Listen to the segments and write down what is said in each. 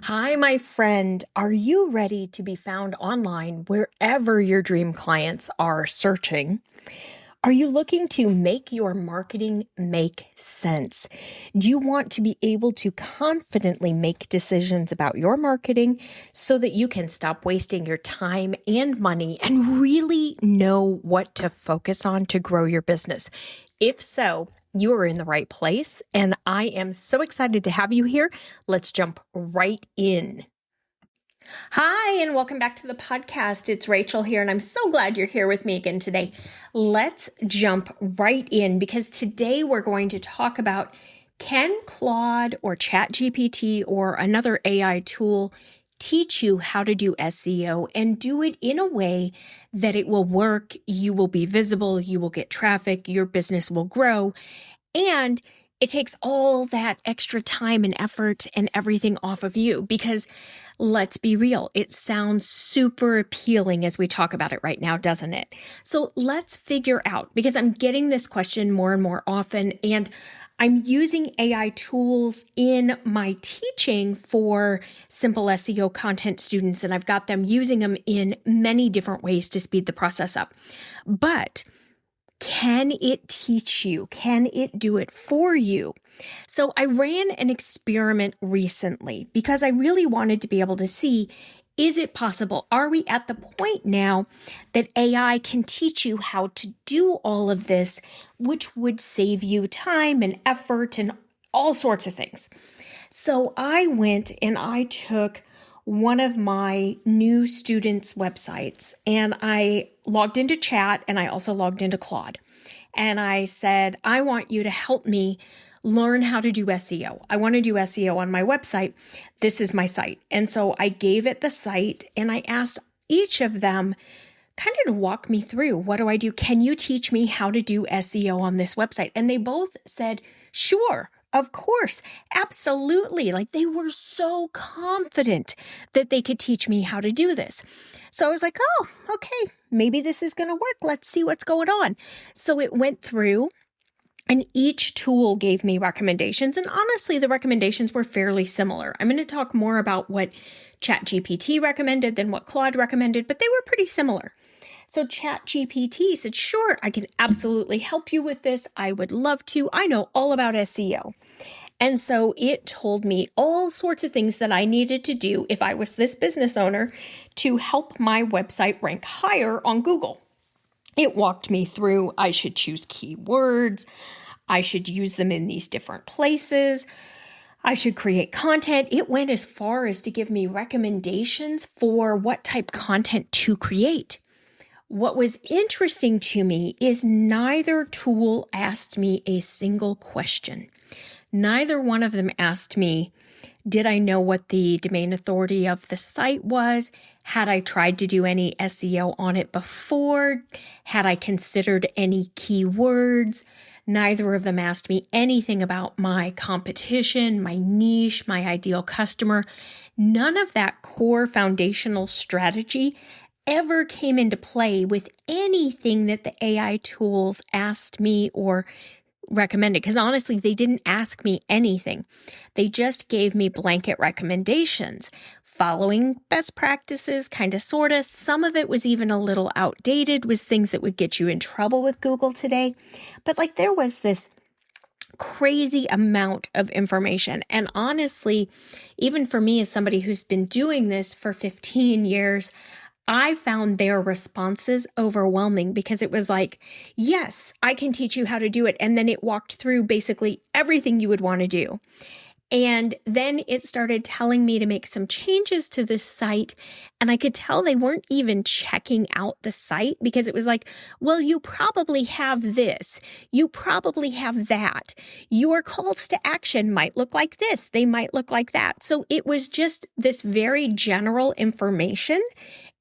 Hi, my friend. Are you ready to be found online wherever your dream clients are searching? Are you looking to make your marketing make sense? Do you want to be able to confidently make decisions about your marketing so that you can stop wasting your time and money and really know what to focus on to grow your business? If so, you are in the right place, and I am so excited to have you here. Let's jump right in. Hi, and welcome back to the podcast. It's Rachel here, and I'm so glad you're here with me again today. Let's jump right in because today we're going to talk about, can Claude or ChatGPT or another AI tool teach you how to do SEO and do it in a way that it will work, you will be visible, you will get traffic, your business will grow, and it takes all that extra time and effort and everything off of you because let's be real, it sounds super appealing as we talk about it right now, doesn't it? So let's figure out, because I'm getting this question more and more often, and I'm using AI tools in my teaching for simple SEO content students, and I've got them using them in many different ways to speed the process up. But can it teach you? Can it do it for you? So I ran an experiment recently because I really wanted to be able to see, is it possible? Are we at the point now that AI can teach you how to do all of this, which would save you time and effort and all sorts of things? So I went and I took one of my new students' websites and I logged into Chat and I also logged into Claude. And I said, I want you to help me learn how to do SEO. I want to do SEO on my website. This is my site. And so I gave it the site and I asked each of them kind of to walk me through, what do I do? Can you teach me how to do SEO on this website? And they both said, sure. Of course, absolutely. Like they were so confident that they could teach me how to do this. So I was like, oh, okay, maybe this is going to work. Let's see what's going on. So it went through and each tool gave me recommendations. And honestly, the recommendations were fairly similar. I'm going to talk more about what ChatGPT recommended than what Claude recommended, but they were pretty similar. So ChatGPT said, sure, I can absolutely help you with this. I would love to. I know all about SEO. And so it told me all sorts of things that I needed to do if I was this business owner to help my website rank higher on Google. It walked me through, I should choose keywords, I should use them in these different places, I should create content. It went as far as to give me recommendations for what type of content to create. What was interesting to me is neither tool asked me a single question. Neither one of them asked me, did I know what the domain authority of the site was? Had I tried to do any SEO on it before? Had I considered any keywords? Neither of them asked me anything about my competition, my niche, my ideal customer. None of that core foundational strategy ever came into play with anything that the AI tools asked me or recommended. Because honestly, they didn't ask me anything. They just gave me blanket recommendations, following best practices, kind of, sort of. Some of it was even a little outdated, was things that would get you in trouble with Google today. But like there was this crazy amount of information. And honestly, even for me as somebody who's been doing this for 15 years, I found their responses overwhelming because it was like, yes, I can teach you how to do it. And then it walked through basically everything you would want to do. And then it started telling me to make some changes to the site. And I could tell they weren't even checking out the site because it was like, well, you probably have this. You probably have that. Your calls to action might look like this. They might look like that. So it was just this very general information.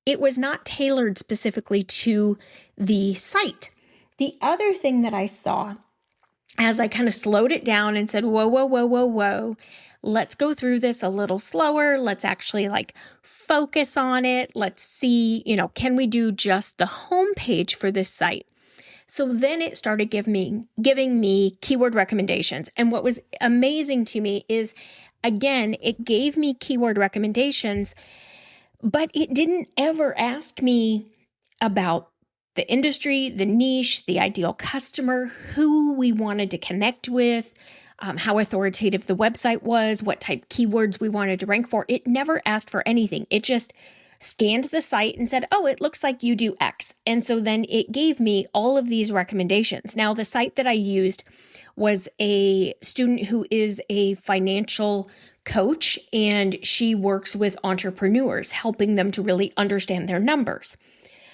It was not tailored specifically to the site. The other thing that I saw as I kind of slowed it down and said, whoa, whoa, whoa, whoa, whoa, let's go through this a little slower. Let's actually focus on it. Let's see, can we do just the homepage for this site? So then it started giving me keyword recommendations. And what was amazing to me is again, it gave me keyword recommendations, but it didn't ever ask me about the industry, the niche, the ideal customer, who we wanted to connect with, how authoritative the website was, what type keywords we wanted to rank for. It never asked for anything. It just scanned the site and said, oh, it looks like you do X. And so then it gave me all of these recommendations. Now, the site that I used was a student who is a financial coach, and she works with entrepreneurs, helping them to really understand their numbers.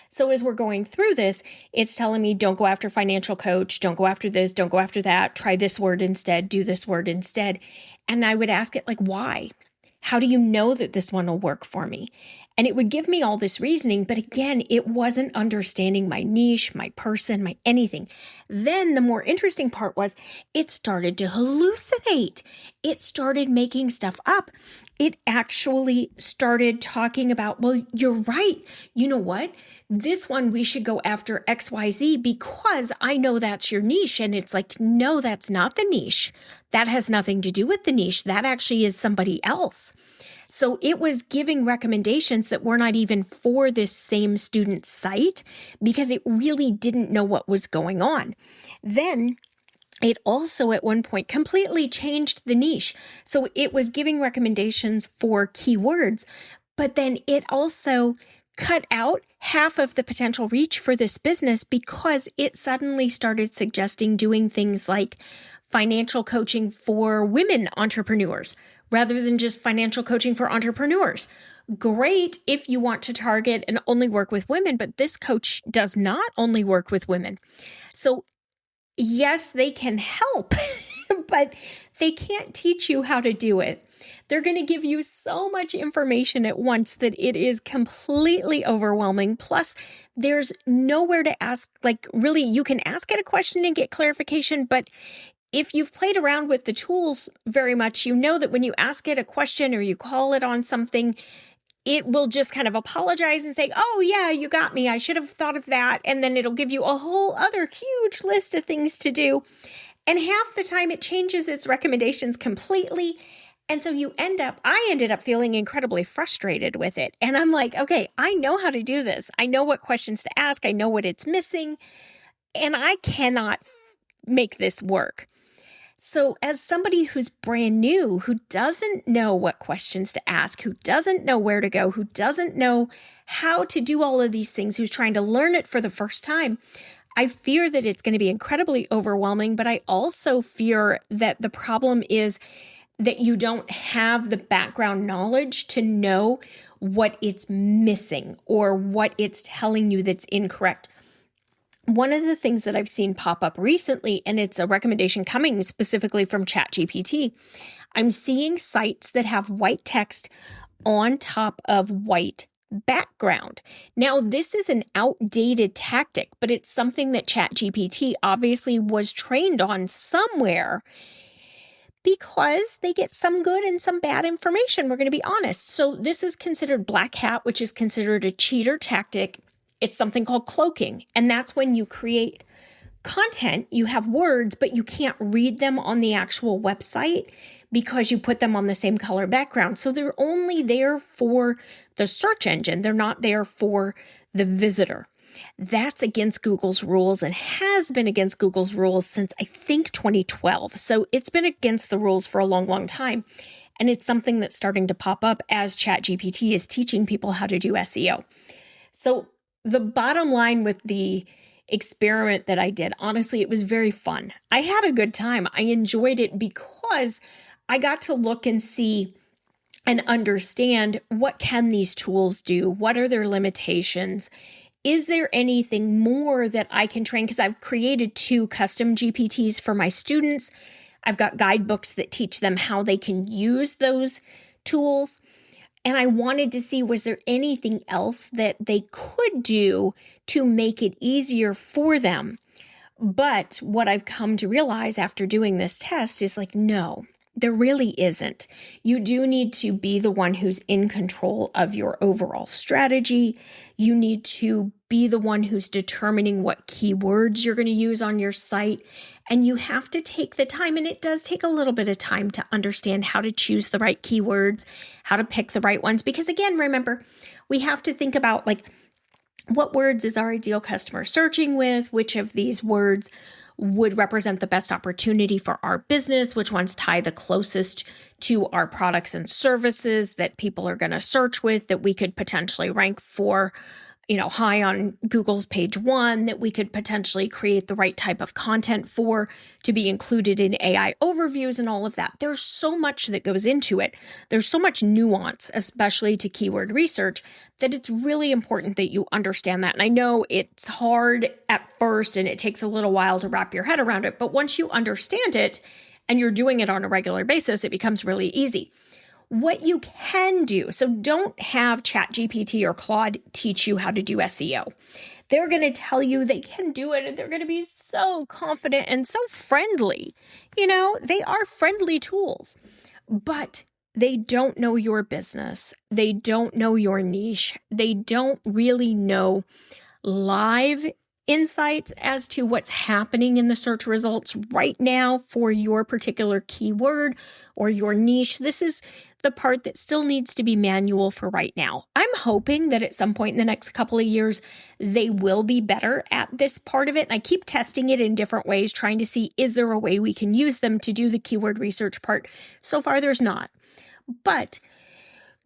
So as we're going through this, it's telling me, don't go after financial coach, don't go after this, don't go after that, try this word instead, do this word instead. And I would ask it, like, why? How do you know that this one will work for me? And it would give me all this reasoning, but again, it wasn't understanding my niche, my person, my anything. Then the more interesting part was it started to hallucinate. It started making stuff up. It actually started talking about, well, you're right. You know what? This one, we should go after XYZ because I know that's your niche. And it's like, no, that's not the niche. That has nothing to do with the niche. That actually is somebody else. So it was giving recommendations that were not even for this same student's site because it really didn't know what was going on. Then it also at one point completely changed the niche. So it was giving recommendations for keywords, but then it also cut out half of the potential reach for this business because it suddenly started suggesting doing things like financial coaching for women entrepreneurs rather than just financial coaching for entrepreneurs. Great if you want to target and only work with women, but this coach does not only work with women. So yes, they can help, but they can't teach you how to do it. They're going to give you so much information at once that it is completely overwhelming. Plus, there's nowhere to ask, like really, you can ask it a question and get clarification, but if you've played around with the tools very much, you know that when you ask it a question or you call it on something, it will just kind of apologize and say, oh yeah, you got me. I should have thought of that. And then it'll give you a whole other huge list of things to do. And half the time it changes its recommendations completely. And so I ended up feeling incredibly frustrated with it. And I'm like, okay, I know how to do this. I know what questions to ask. I know what it's missing. And I cannot make this work. So as somebody who's brand new, who doesn't know what questions to ask, who doesn't know where to go, who doesn't know how to do all of these things, who's trying to learn it for the first time, I fear that it's going to be incredibly overwhelming, but I also fear that the problem is that you don't have the background knowledge to know what it's missing or what it's telling you that's incorrect. One of the things that I've seen pop up recently, and it's a recommendation coming specifically from ChatGPT, I'm seeing sites that have white text on top of white background. Now, this is an outdated tactic, but it's something that ChatGPT obviously was trained on somewhere because they get some good and some bad information. We're going to be honest. So this is considered black hat, which is considered a cheater tactic. It's something called cloaking. And that's when you create content, you have words, but you can't read them on the actual website because you put them on the same color background. So they're only there for the search engine. They're not there for the visitor. That's against Google's rules and has been against Google's rules since I think 2012. So it's been against the rules for a long, long time. And it's something that's starting to pop up as ChatGPT is teaching people how to do SEO. So the bottom line with the experiment that I did, honestly, it was very fun. I had a good time. I enjoyed it because I got to look and see and understand what can these tools do? What are their limitations? Is there anything more that I can train? Because I've created 2 custom GPTs for my students. I've got guidebooks that teach them how they can use those tools. And I wanted to see, was there anything else that they could do to make it easier for them? But what I've come to realize after doing this test is like, no, There really isn't. You do need to be the one who's in control of your overall strategy. You need to be the one who's determining what keywords you're going to use on your site. And you have to take the time, and it does take a little bit of time to understand how to choose the right keywords, how to pick the right ones. Because again, remember, we have to think about what words is our ideal customer searching with, which of these words would represent the best opportunity for our business, which ones tie the closest to our products and services that people are going to search with, that we could potentially rank for, high on Google's page 1, that we could potentially create the right type of content for to be included in AI overviews and all of that. There's so much that goes into it. There's so much nuance, especially to keyword research, that it's really important that you understand that. And I know it's hard at first and it takes a little while to wrap your head around it, but once you understand it and you're doing it on a regular basis, it becomes really easy. What you can do, so don't have ChatGPT or Claude teach you how to do SEO. They're going to tell you they can do it, and they're going to be so confident and so friendly. They are friendly tools, but they don't know your business. They don't know your niche. They don't really know live insights as to what's happening in the search results right now for your particular keyword or your niche. This is the part that still needs to be manual for right now. I'm hoping that at some point in the next couple of years, they will be better at this part of it. And I keep testing it in different ways, trying to see, is there a way we can use them to do the keyword research part? So far, there's not. But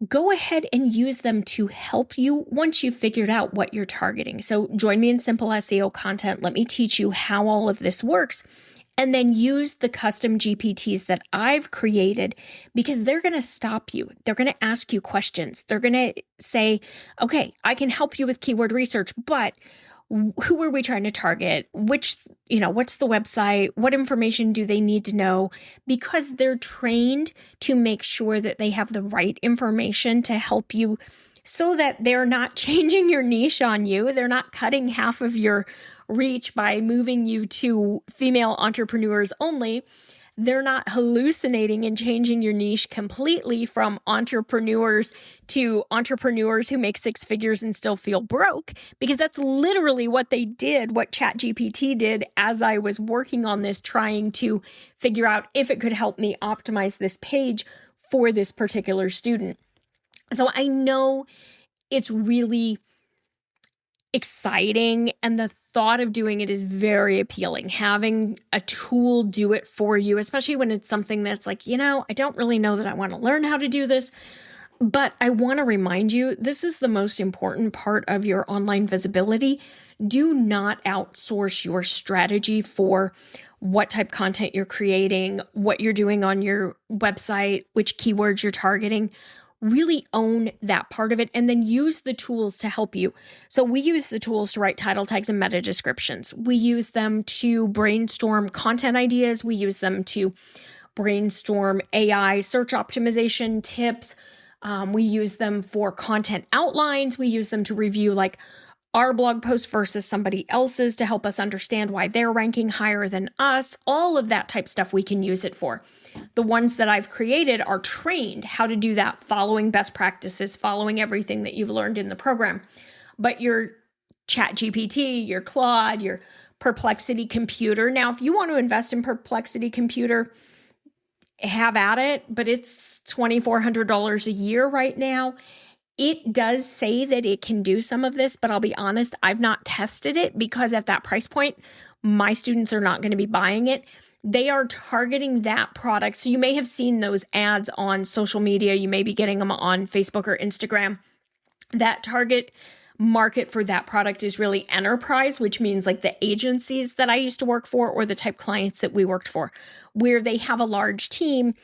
go ahead and use them to help you once you've figured out what you're targeting. So join me in Simple SEO Content. Let me teach you how all of this works. And then use the custom GPTs that I've created, because they're going to stop you. They're going to ask you questions. They're going to say, okay, I can help you with keyword research, but who are we trying to target? What's the website? What information do they need to know? Because they're trained to make sure that they have the right information to help you, so that they're not changing your niche on you. They're not cutting half of your reach by moving you to female entrepreneurs only. They're not hallucinating and changing your niche completely from entrepreneurs to entrepreneurs who make 6 figures and still feel broke, because that's literally what they did, what ChatGPT did as I was working on this, trying to figure out if it could help me optimize this page for this particular student. So I know it's really exciting, and the thought of doing it is very appealing. Having a tool do it for you, especially when it's something that's I don't really know that I want to learn how to do this. But I want to remind you, this is the most important part of your online visibility. Do not outsource your strategy for what type of content you're creating, what you're doing on your website, which keywords you're targeting. Really own that part of it, and then use the tools to help you. So we use the tools to write title tags and meta descriptions. We use them to brainstorm content ideas. We use them to brainstorm AI search optimization tips. We use them for content outlines. We use them to review our blog post versus somebody else's to help us understand why they're ranking higher than us. All of that type stuff we can use it for. The ones that I've created are trained how to do that, following best practices, following everything that you've learned in the program. But your ChatGPT, your Claude, your Perplexity Computer. Now, if you want to invest in Perplexity Computer, have at it, but it's $2,400 a year right now. It does say that it can do some of this, but I'll be honest, I've not tested it, because at that price point, my students are not going to be buying it. They are targeting that product. So you may have seen those ads on social media. You may be getting them on Facebook or Instagram. That target market for that product is really enterprise, which means the agencies that I used to work for, or the type clients that we worked for, where they have a large team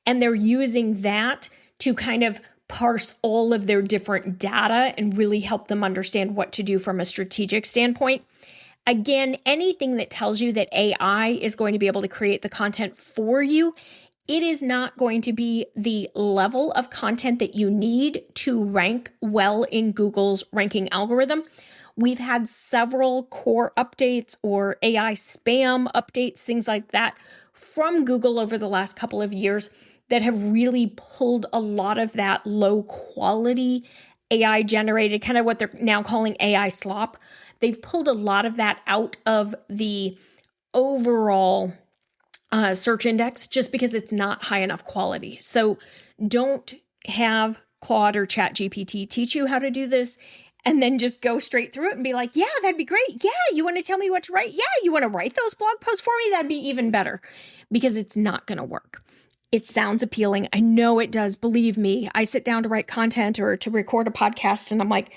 and they're using that to kind of parse all of their different data and really help them understand what to do from a strategic standpoint. Again, anything that tells you that AI is going to be able to create the content for you, it is not going to be the level of content that you need to rank well in Google's ranking algorithm. We've had several core updates or AI spam updates, things like that, from Google over the last couple of years that have really pulled a lot of that low quality AI generated, kind of what they're now calling AI slop. They've pulled a lot of that out of the overall search index just because it's not high enough quality. So don't have Claude or ChatGPT teach you how to do this and then just go straight through it and be like, yeah, that'd be great. Yeah, you want to tell me what to write? Yeah, you want to write those blog posts for me? That'd be even better, because it's not going to work. It sounds appealing. I know it does. Believe me, I sit down to write content or to record a podcast and I'm like,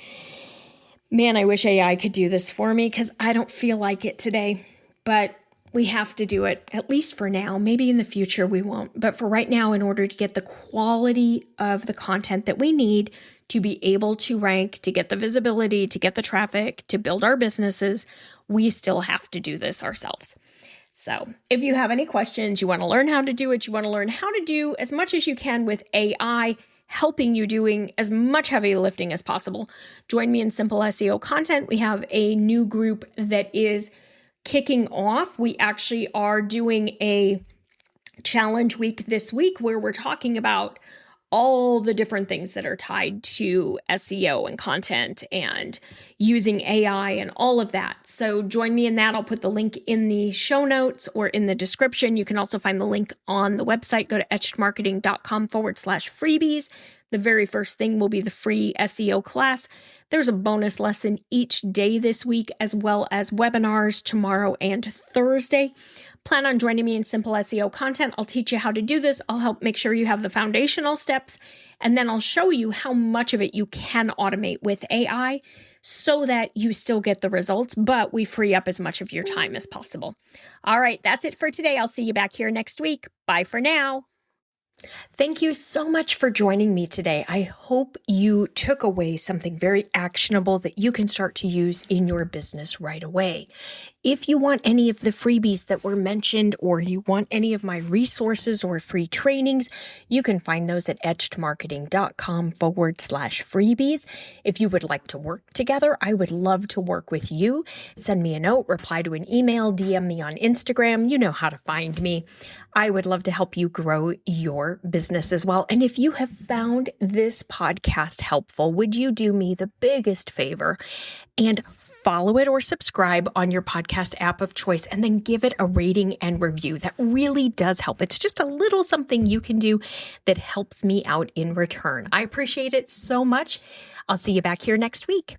man, I wish AI could do this for me because I don't feel like it today. But we have to do it, at least for now. Maybe in the future we won't. But for right now, in order to get the quality of the content that we need to be able to rank, to get the visibility, to get the traffic, to build our businesses, we still have to do this ourselves. So if you have any questions, you want to learn how to do it, you want to learn how to do as much as you can with AI, helping you doing as much heavy lifting as possible, join me in Simple SEO Content. We have a new group that is kicking off. We actually are doing a challenge week this week where we're talking about all the different things that are tied to SEO and content and using AI and all of that. So join me in that. I'll put the link in the show notes or in the description. You can also find the link on the website. Go to etchedmarketing.com/freebies. The very first thing will be the free SEO class. There's a bonus lesson each day this week, as well as webinars tomorrow and Thursday. Plan on joining me in Simple SEO Content. I'll teach you how to do this. I'll help make sure you have the foundational steps, and then I'll show you how much of it you can automate with AI so that you still get the results, but we free up as much of your time as possible. All right, that's it for today. I'll see you back here next week. Bye for now. Thank you so much for joining me today. I hope you took away something very actionable that you can start to use in your business right away. If you want any of the freebies that were mentioned, or you want any of my resources or free trainings, you can find those at etchedmarketing.com/freebies. If you would like to work together, I would love to work with you. Send me a note, reply to an email, DM me on Instagram. You know how to find me. I would love to help you grow your business as well. And if you have found this podcast helpful, would you do me the biggest favor and follow it or subscribe on your podcast app of choice, and then give it a rating and review? That really does help. It's just a little something you can do that helps me out in return. I appreciate it so much. I'll see you back here next week.